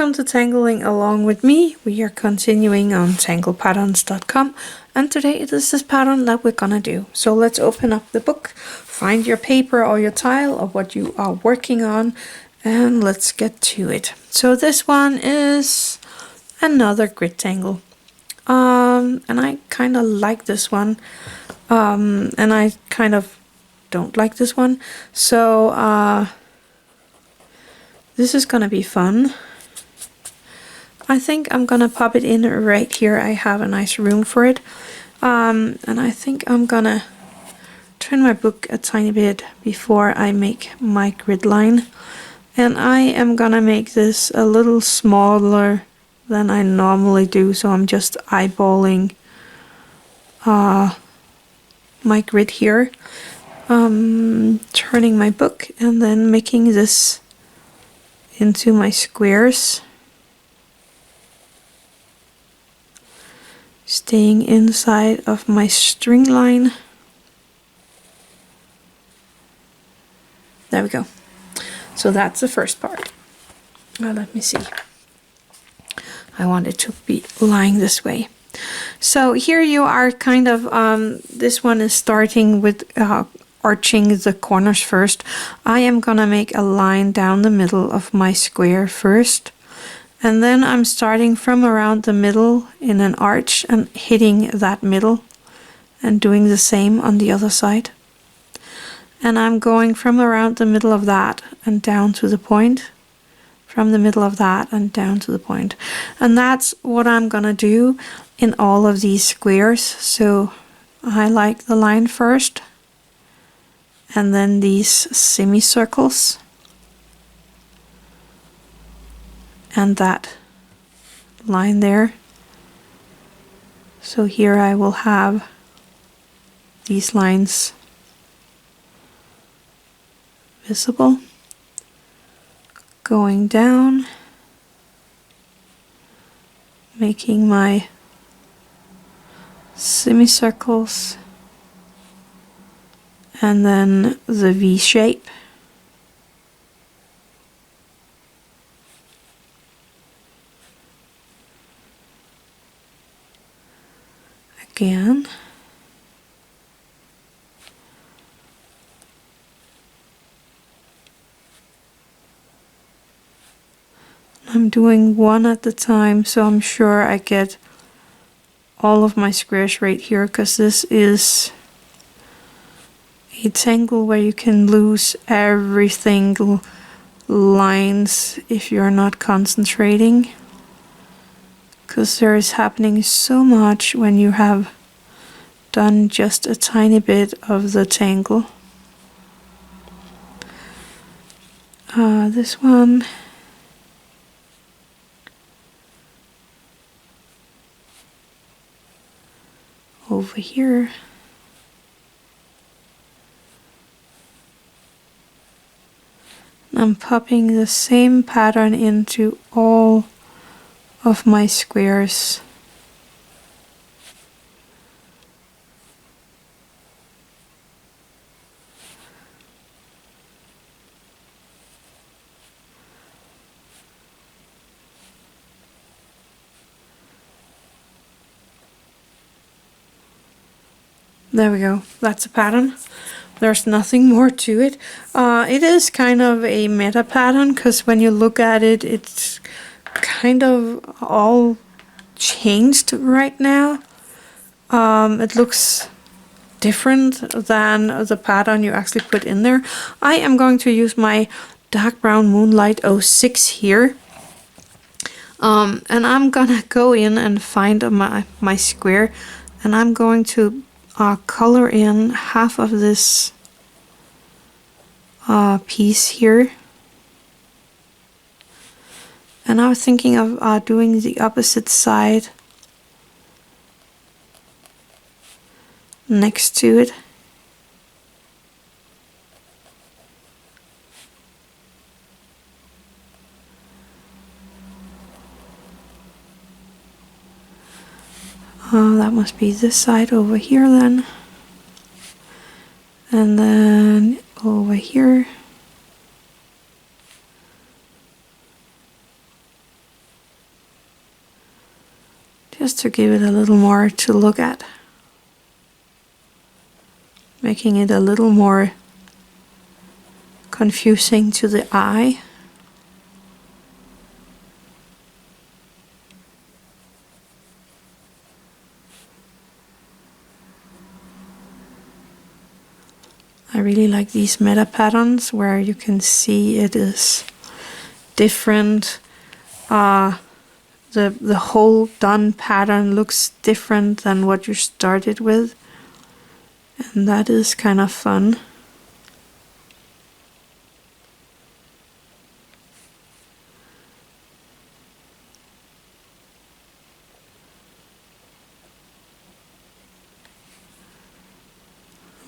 Welcome to Tangling Along with me. We are continuing on tanglepatterns.com, and today it is this pattern that we're gonna do. So let's open up the book, find your paper or your tile of what you are working on, and let's get to it. So this one is another grid tangle. And I kind of like this one, and I kind of don't like this one. So this is gonna be fun. I think I'm gonna pop it in right here. I have a nice room for it. And I think I'm gonna turn my book a tiny bit before I make my grid line. And I am gonna make this a little smaller than I normally do. So I'm just eyeballing my grid here. Turning my book and then making this into my squares. Staying inside of my string line. There we go. So that's the first part. Now let me see. I want it to be lying this way. So here you are kind of, this one is starting with arching the corners first. I am gonna make a line down the middle of my square first. And then I'm starting from around the middle in an arch and hitting that middle and doing the same on the other side. And I'm going from around the middle of that and down to the point, from the middle of that and down to the point. And that's what I'm gonna do in all of these squares. So I like the line first and then these semicircles. And that line there. So here I will have these lines visible, going down, making my semicircles, and then the V shape. Again. I'm doing one at a time, so I'm sure I get all of my squares right here, because this is a tangle where you can lose every single lines if you're not concentrating. Because there is happening so much when you have done just a tiny bit of the tangle. This one. Over here. I'm popping the same pattern into all of my squares. There we go. That's a pattern. There's nothing more to it. It is kind of a meta pattern, because when you look at it, it's kind of all changed right now. It looks different than the pattern you actually put in there. I am going to use my dark brown Moonlight 06 here. And I'm gonna go in and find my square, and I'm going to color in half of this piece here. And I was thinking of doing the opposite side next to it. That must be this side over here then. And then over here. just to give it a little more to look at, making it a little more confusing to the eye. I really like these meta patterns where you can see it is different. The whole done pattern looks different than what you started with, and that is kind of fun.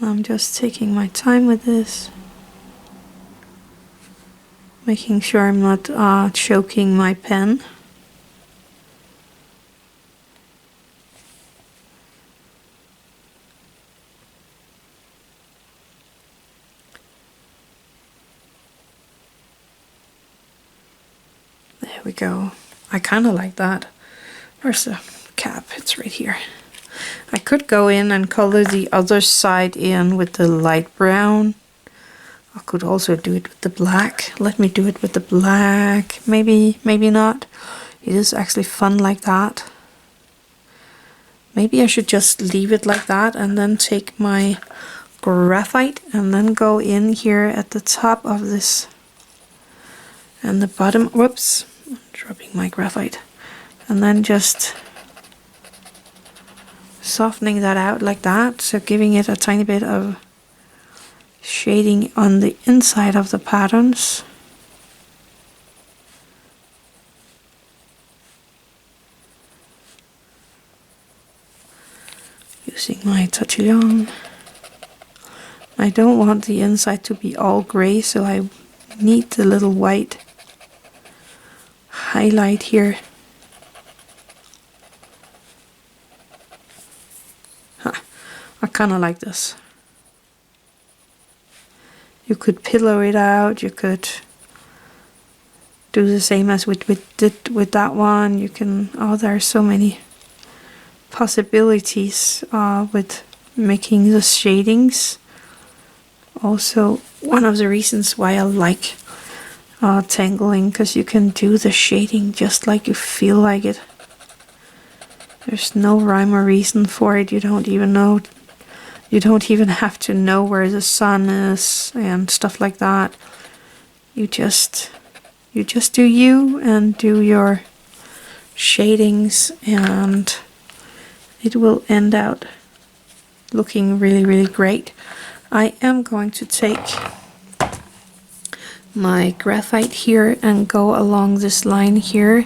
I'm just taking my time with this, making sure I'm not choking my pen. There we go. I kind of like that. Where's the cap? It's right here. I could go in and color the other side in with the light brown. I could also do it with the black. Let me do it with the black. Maybe, maybe not. It is actually fun like that. Maybe I should just leave it like that and then take my graphite and then go in here at the top of this and the bottom. Whoops, I'm dropping my graphite. And then just softening that out like that, so giving it a tiny bit of shading on the inside of the patterns. Using my Tortillion. I don't want the inside to be all gray, so I need the little white highlight here. I kind of like this. You could pillow it out, you could do the same as we did with that one. You can, oh, there are so many possibilities with making the shadings. Also, one of the reasons why I like tangling, because you can do the shading just like you feel like it. There's no rhyme or reason for it. You don't even have to know where the sun is and stuff like that. You just do you and do your shadings, and it will end out looking really, really great. I am going to take my graphite here and go along this line here.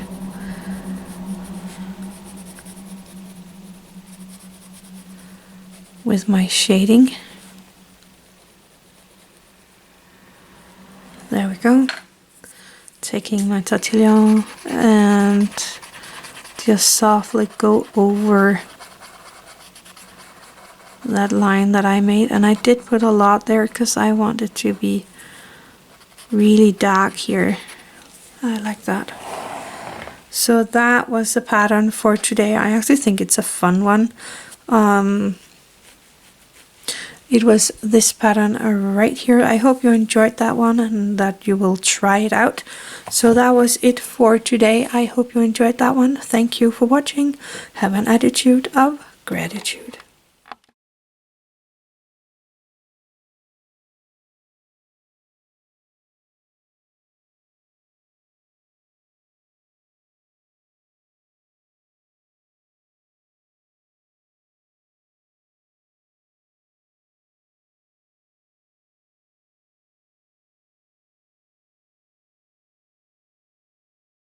With my shading. There we go. Taking my Tortillion and just softly go over that line that I made. And I did put a lot there because I want it to be really dark here. I like that. So that was the pattern for today. I actually think it's a fun one. It was this pattern right here. I hope you enjoyed that one and that you will try it out. So that was it for today. I hope you enjoyed that one. Thank you for watching. Have an attitude of gratitude.